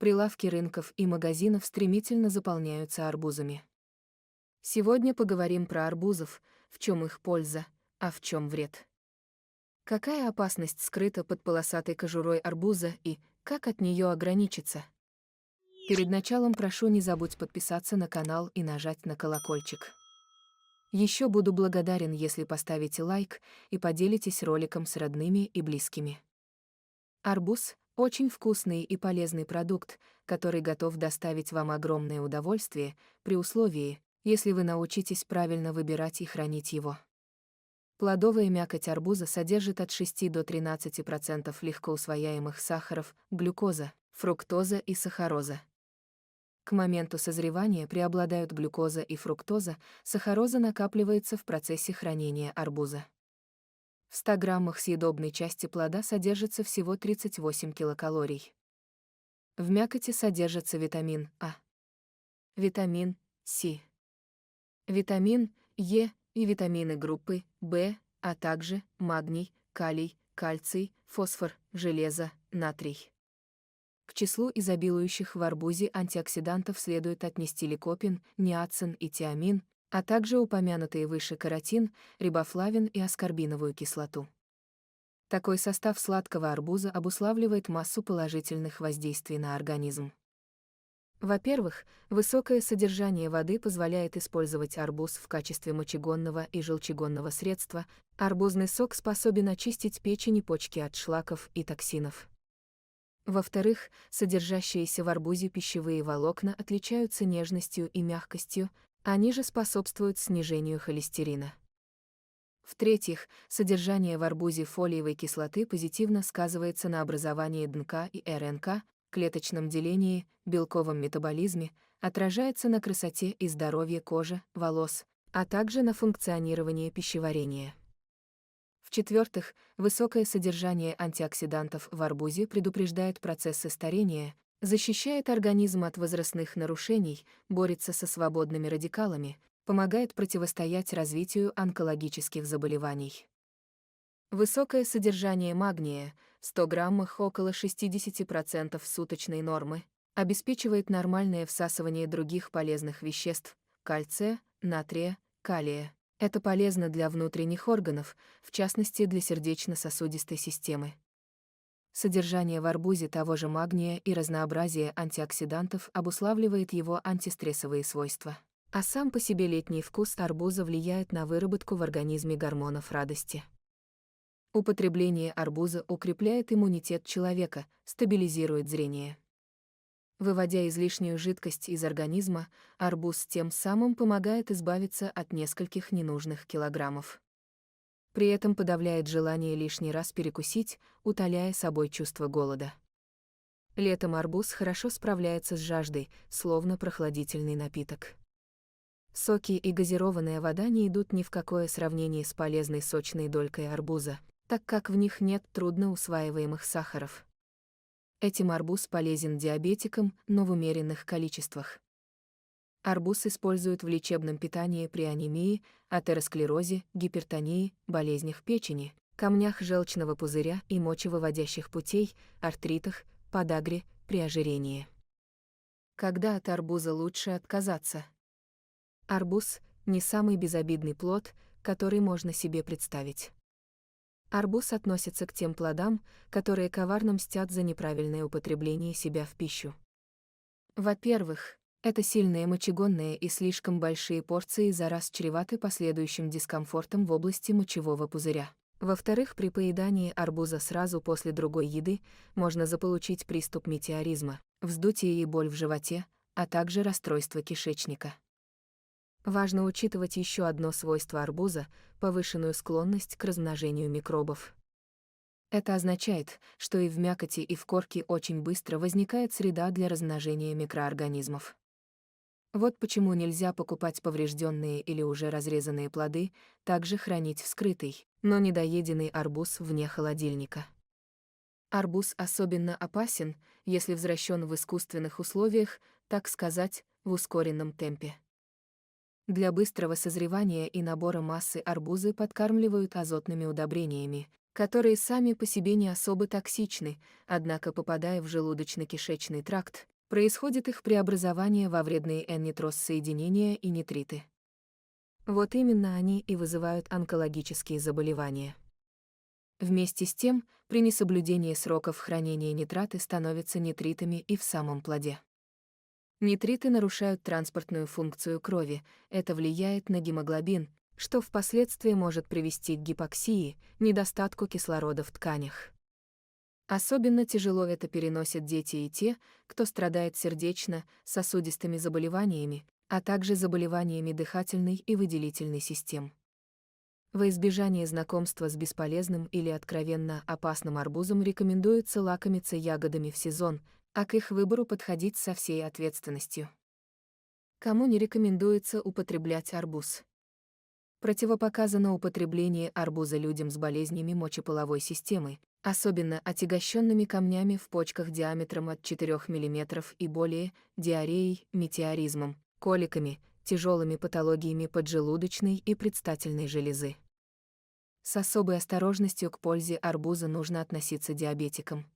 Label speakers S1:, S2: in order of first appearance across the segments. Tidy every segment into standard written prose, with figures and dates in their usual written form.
S1: Прилавки рынков и магазинов стремительно заполняются арбузами. Сегодня поговорим про арбузов, в чем их польза, а в чем вред. Какая опасность скрыта под полосатой кожурой арбуза и как от нее ограничиться? Перед началом прошу не забудь подписаться на канал и нажать на колокольчик. Еще буду благодарен, если поставите лайк и поделитесь роликом с родными и близкими. Арбуз – очень вкусный и полезный продукт, который готов доставить вам огромное удовольствие, при условии, если вы научитесь правильно выбирать и хранить его. Плодовая мякоть арбуза содержит от 6 до 13% легкоусвояемых сахаров, глюкоза, фруктоза и сахароза. К моменту созревания преобладают глюкоза и фруктоза, сахароза накапливается в процессе хранения арбуза. В 100 граммах съедобной части плода содержится всего 38 килокалорий. В мякоти содержится витамин А, витамин С, витамин Е и витамины группы В, а также магний, калий, кальций, фосфор, железо, натрий. К числу изобилующих в арбузе антиоксидантов следует отнести ликопин, ниацин и тиамин, а также упомянутые выше каротин, рибофлавин и аскорбиновую кислоту. Такой состав сладкого арбуза обуславливает массу положительных воздействий на организм. Во-первых, высокое содержание воды позволяет использовать арбуз в качестве мочегонного и желчегонного средства. Арбузный сок способен очистить печень и почки от шлаков и токсинов. Во-вторых, содержащиеся в арбузе пищевые волокна отличаются нежностью и мягкостью, они же способствуют снижению холестерина. В-третьих, содержание в арбузе фолиевой кислоты позитивно сказывается на образовании ДНК и РНК, клеточном делении, белковом метаболизме, отражается на красоте и здоровье кожи, волос, а также на функционировании пищеварения. В-четвертых, высокое содержание антиоксидантов в арбузе предупреждает процессы старения, защищает организм от возрастных нарушений, борется со свободными радикалами, помогает противостоять развитию онкологических заболеваний. Высокое содержание магния, в 100 граммах около 60% суточной нормы, обеспечивает нормальное всасывание других полезных веществ – кальция, натрия, калия. Это полезно для внутренних органов, в частности для сердечно-сосудистой системы. Содержание в арбузе того же магния и разнообразие антиоксидантов обуславливает его антистрессовые свойства. А сам по себе летний вкус арбуза влияет на выработку в организме гормонов радости. Употребление арбуза укрепляет иммунитет человека, стабилизирует зрение. Выводя излишнюю жидкость из организма, арбуз тем самым помогает избавиться от нескольких ненужных килограммов. При этом подавляет желание лишний раз перекусить, утоляя собой чувство голода. Летом арбуз хорошо справляется с жаждой, словно прохладительный напиток. Соки и газированная вода не идут ни в какое сравнение с полезной сочной долькой арбуза, так как в них нет трудноусваиваемых сахаров. Этим арбуз полезен диабетикам, но в умеренных количествах. Арбуз используют в лечебном питании при анемии, атеросклерозе, гипертонии, болезнях печени, камнях желчного пузыря и мочевыводящих путей, артритах, подагре, при ожирении. Когда от арбуза лучше отказаться? Арбуз – не самый безобидный плод, который можно себе представить. Арбуз относится к тем плодам, которые коварно мстят за неправильное употребление себя в пищу. Во-первых, это сильные мочегонные и слишком большие порции за раз чреваты последующим дискомфортом в области мочевого пузыря. Во-вторых, при поедании арбуза сразу после другой еды можно заполучить приступ метеоризма, вздутие и боль в животе, а также расстройство кишечника. Важно учитывать еще одно свойство арбуза – повышенную склонность к размножению микробов. Это означает, что и в мякоти, и в корке очень быстро возникает среда для размножения микроорганизмов. Вот почему нельзя покупать поврежденные или уже разрезанные плоды, также хранить вскрытый, но недоеденный арбуз вне холодильника. Арбуз особенно опасен, если взращен в искусственных условиях, так сказать, в ускоренном темпе. Для быстрого созревания и набора массы арбузы подкармливают азотными удобрениями, которые сами по себе не особо токсичны, однако попадая в желудочно-кишечный тракт, Происходит их преобразование во вредные N-нитроссоединения и нитриты. Вот именно они и вызывают онкологические заболевания. Вместе с тем, при несоблюдении сроков хранения нитраты становятся нитритами и в самом плоде. Нитриты нарушают транспортную функцию крови, это влияет на гемоглобин, что впоследствии может привести к гипоксии, недостатку кислорода в тканях. Особенно тяжело это переносят дети и те, кто страдает сердечно-сосудистыми заболеваниями, а также заболеваниями дыхательной и выделительной систем. Во избежание знакомства с бесполезным или откровенно опасным арбузом рекомендуется лакомиться ягодами в сезон, а к их выбору подходить со всей ответственностью. Кому не рекомендуется употреблять арбуз? Противопоказано употребление арбуза людям с болезнями мочеполовой системы, особенно отягощенными камнями в почках диаметром от 4 мм и более, диареей, метеоризмом, коликами, тяжелыми патологиями поджелудочной и предстательной железы. С особой осторожностью к пользе арбуза нужно относиться диабетикам.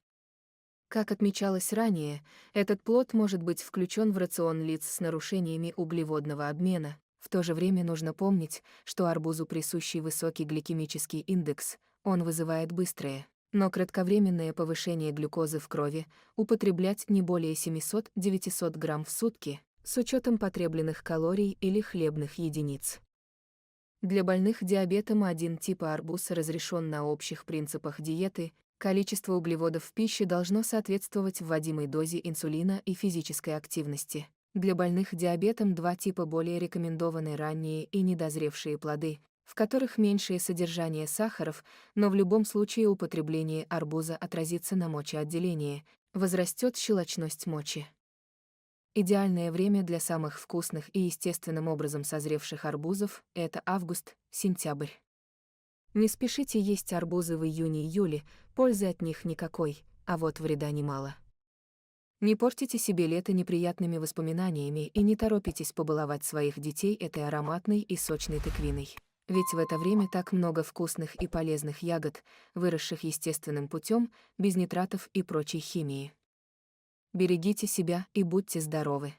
S1: Как отмечалось ранее, этот плод может быть включен в рацион лиц с нарушениями углеводного обмена. В то же время нужно помнить, что арбузу присущий высокий гликемический индекс, он вызывает быстрое, но кратковременное повышение глюкозы в крови, употреблять не более 700-900 грамм в сутки, с учетом потребленных калорий или хлебных единиц. Для больных диабетом один тип арбуз разрешен на общих принципах диеты, количество углеводов в пище должно соответствовать вводимой дозе инсулина и физической активности. Для больных диабетом два типа более рекомендованы: ранние и недозревшие плоды, в которых меньшее содержание сахаров, но в любом случае употребление арбуза отразится на мочеотделении, возрастет щелочность мочи. Идеальное время для самых вкусных и естественным образом созревших арбузов – это август-сентябрь. Не спешите есть арбузы в июне-июле, пользы от них никакой, а вот вреда немало. Не портите себе лето неприятными воспоминаниями и не торопитесь побаловать своих детей этой ароматной и сочной тыквиной. Ведь в это время так много вкусных и полезных ягод, выросших естественным путем, без нитратов и прочей химии. Берегите себя и будьте здоровы!